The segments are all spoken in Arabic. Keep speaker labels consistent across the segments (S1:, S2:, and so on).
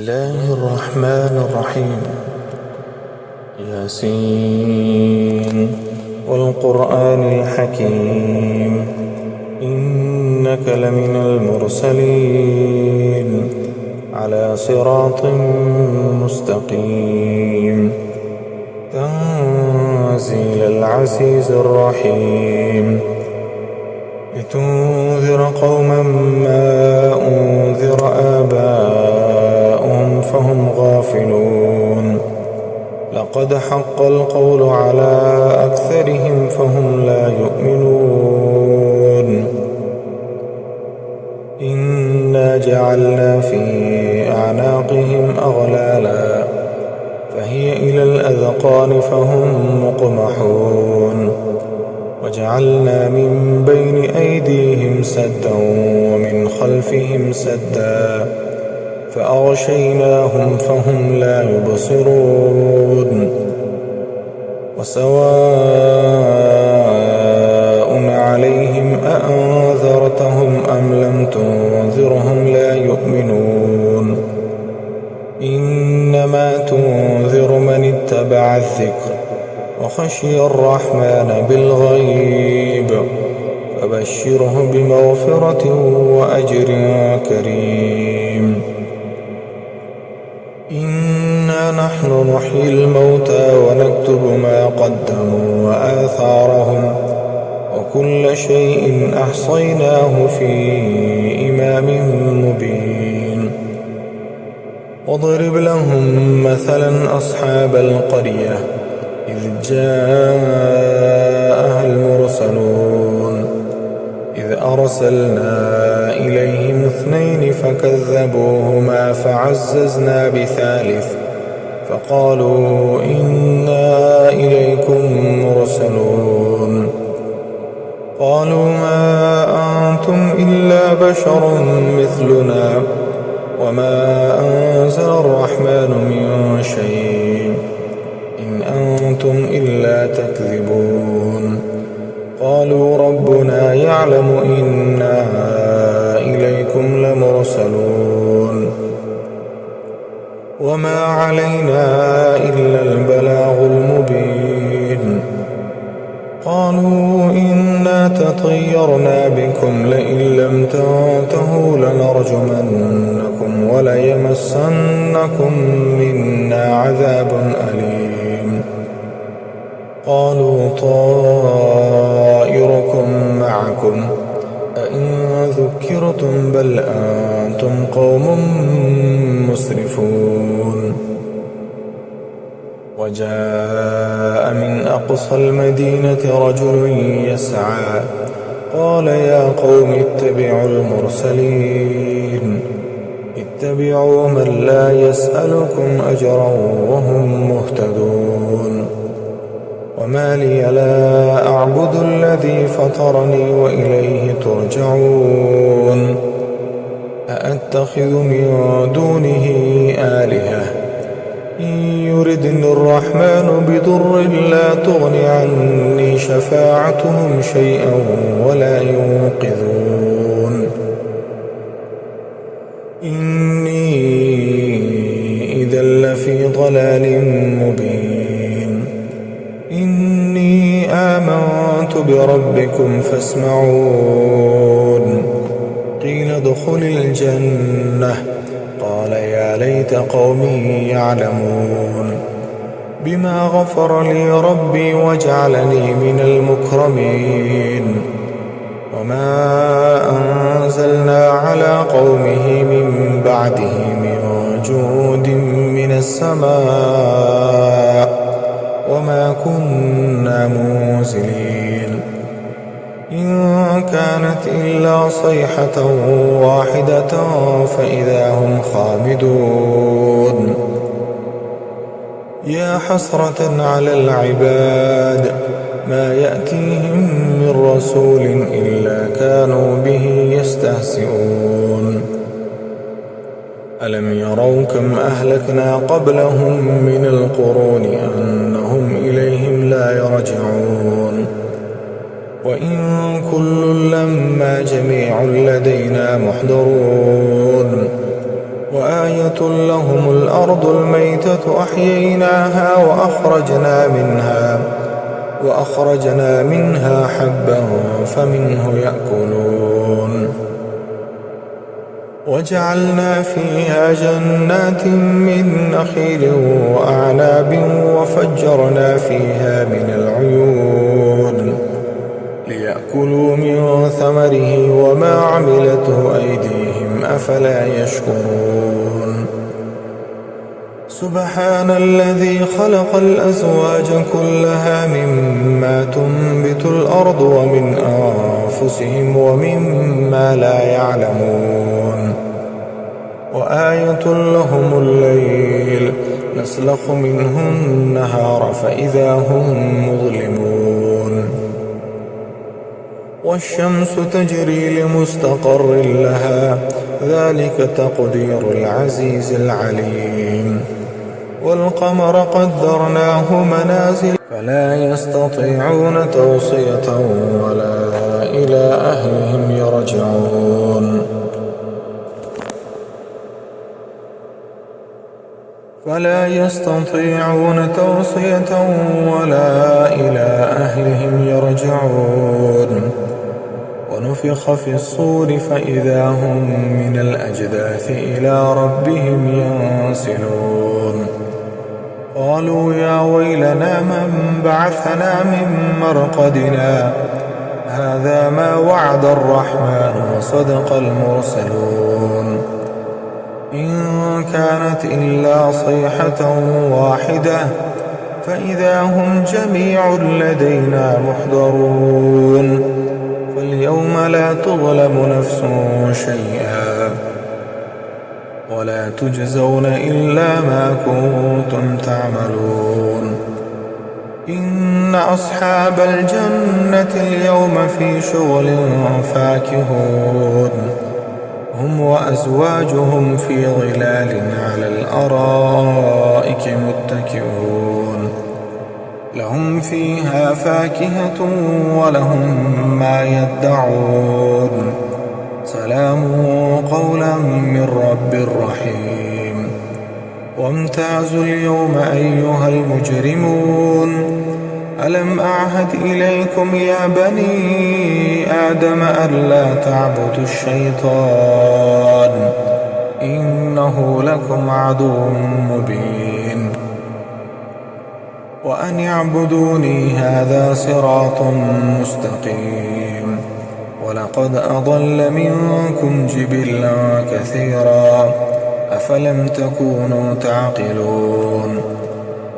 S1: الله الرحمن الرحيم. ياسين والقرآن الحكيم إنك لمن المرسلين على صراط مستقيم تنزيل العزيز الرحيم لتنذر قوما ما أنذر آباؤهم فهم غافلون لقد حق القول على أكثرهم فهم لا يؤمنون إنا جعلنا في أعناقهم أغلالا فهي إلى الأذقان فهم مقمحون وجعلنا من بين أيديهم سدا ومن خلفهم سدا فأغشيناهم فهم لا يبصرون وسواء عليهم أأنذرتهم أم لم تنذرهم لا يؤمنون إنما تنذر من اتبع الذكر وخشي الرحمن بالغيب فبشره بمغفرة وأجر كريم إنا نحن نحيي الموتى ونكتب ما قدموا وآثارهم وكل شيء أحصيناه في إمام مبين واضرب لهم مثلا أصحاب القرية إذ جاءها المرسلون إذ أرسلنا إليهم 2 فكذبوهما فعززنا بثالث فقالوا إنا إليكم مرسلون قالوا ما أنتم إلا بشر مثلنا وما أنزل الرحمن من شيء إن أنتم إلا تكذبون قالوا ربنا يعلم إنا إليكم لمرسلون وما علينا إلا البلاغ المبين قالوا إنا تطيرنا بكم لئن لم تنتهوا لنرجمنكم وليمسنكم منا عذاب أليم قالوا طائركم معكم أئن ذكرتم بل أنتم قوم مسرفون وجاء من أقصى المدينة رجل يسعى قال يا قوم اتبعوا المرسلين اتبعوا من لا يسألكم أجرا وهم مهتدون وما لي لا أعبد الذي فطرني وإليه ترجعون أأتخذ من دونه آلهة إن يردني الرحمن بضر لا تغن عني شفاعتهم شيئا ولا ينقذون إني إذا لفي ضلال مبين إني آمنت بربكم فاسمعون قيل ادخل الجنة قال يا ليت قومي يعلمون بما غفر لي ربي وجعلني من المكرمين وما أنزلنا على قومه من بعده من جود من السماء وما كنا منزلين إن كانت إلا صيحة واحدة فإذا هم خامدون يا حسرة على العباد ما يأتيهم من رسول إلا كانوا به يستهزئون ألم يروا كم أهلكنا قبلهم من القرون أنهم إليهم لا يرجعون وإن كل لما جميع لدينا محضرون وآية لهم الأرض الميتة أحييناها وأخرجنا منها حبا فمنه يأكلون وجعلنا فيها جنات من نخيل وأعناب وفجرنا فيها من العيون ليأكلوا من ثمره وما عملته أيديهم أفلا يشكرون سبحان الذي خلق الأزواج كلها مما تنبت الأرض ومن أنفسهم ومما لا يعلمون وآية لهم الليل نسلخ منه النهار فإذا هم مظلمون والشمس تجري لمستقر لها ذلك تقدير العزيز العليم والقمر قدرناه منازل فلا يستطيعون توصية ولا إلى أهلهم يرجعون ونفخ في الصور فإذا هم من الأجداث إلى ربهم ينسلون قالوا يا ويلنا من بعثنا من مرقدنا هذا ما وعد الرحمن وصدق المرسلون إن كانت إلا صيحة واحدة فإذا هم جميع لدينا محضرون فاليوم لا تظلم نفس شيئا ولا تجزون إلا ما كنتم تعملون إن أصحاب الجنة اليوم في شغل فاكهون هم وأزواجهم في ظلال على الأرائك متكئون لهم فيها فاكهة ولهم ما يدعون سلام قولا من رب رحيم وامتازوا اليوم أيها المجرمون ألم أعهد إليكم يا بني آدم ألا تعبدوا الشيطان إنه لكم عدو مبين وأن يعبدوني هذا صراط مستقيم ولقد أضل منكم جبلا كثيرا أفلم تكونوا تعقلون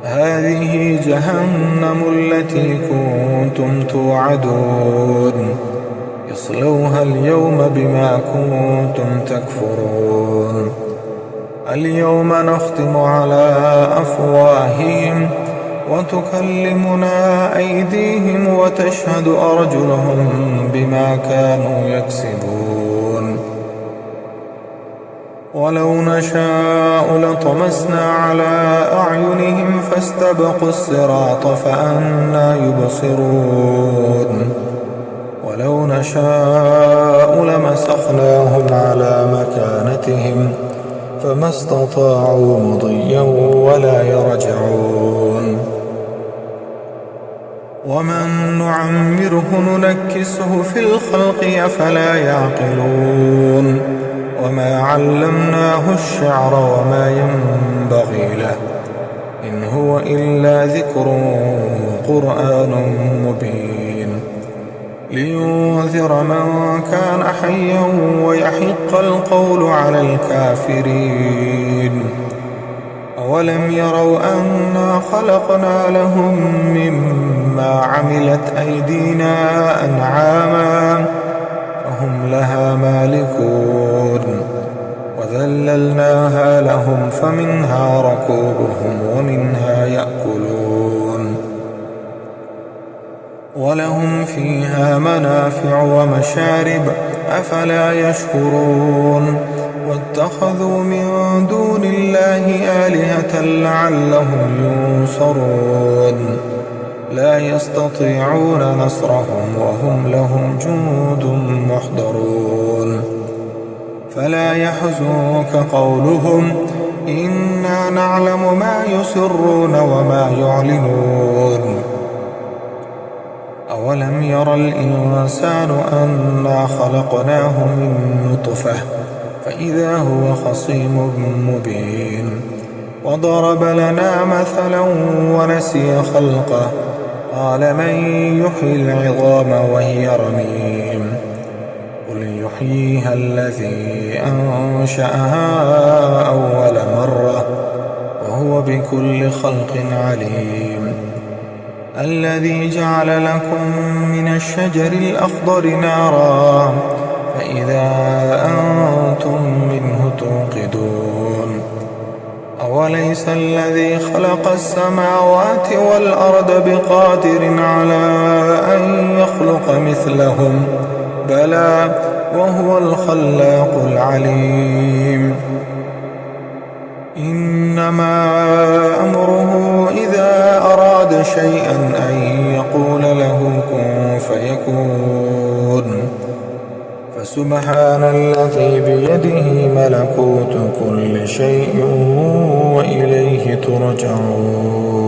S1: هذه جهنم التي كنتم توعدون اصلوها اليوم بما كنتم تكفرون اليوم نختم على أفواههم وتكلمنا أيديهم وتشهد أرجلهم بما كانوا يكسبون ولو نشاء لطمسنا على أعينهم فاستبقوا الصراط فأنى يبصرون ولو نشاء لمسخناهم على مكانتهم فما استطاعوا مضيا ولا يرجعون ومن نعمره ننكسه في الخلق أفلا يعقلون وما علمناه الشعر وما ينبغي له إن هو إلا ذكر وقرآن مبين لينذر من كان حيا ويحق القول على الكافرين أولم يروا أنا خلقنا لهم مما عملت أيدينا أنعاما فهم لها مالكون وذللناها لهم فمنها ركوبهم ومنها يأكلون ولهم فيها منافع ومشارب أفلا يشكرون واتخذوا من دون الله آلهة لعلهم ينصرون لا يستطيعون نصرهم وهم لهم جند محضرون فلا يحزنك قولهم إنا نعلم ما يسرون وما يعلنون أولم ير الإنسان أنا خلقناه من نطفة فإذا هو خصيم مبين وضرب لنا مثلا ونسي خلقه قال من يحيي العظام وهي رميم قل يحييها الذي أنشأها أول مرة وهو بكل خلق عليم الذي جعل لكم من الشجر الأخضر نارا فإذا أنتم منه توقدون أوليس الذي خلق السماوات والأرض بقادر على أن يخلق مثلهم بلى وهو الخلاق العليم إنما أمره إذا أراد شيئا أن يقول له كن فيكون فسبحان الذي بيده ملكوت كل شيء وإليه ترجعون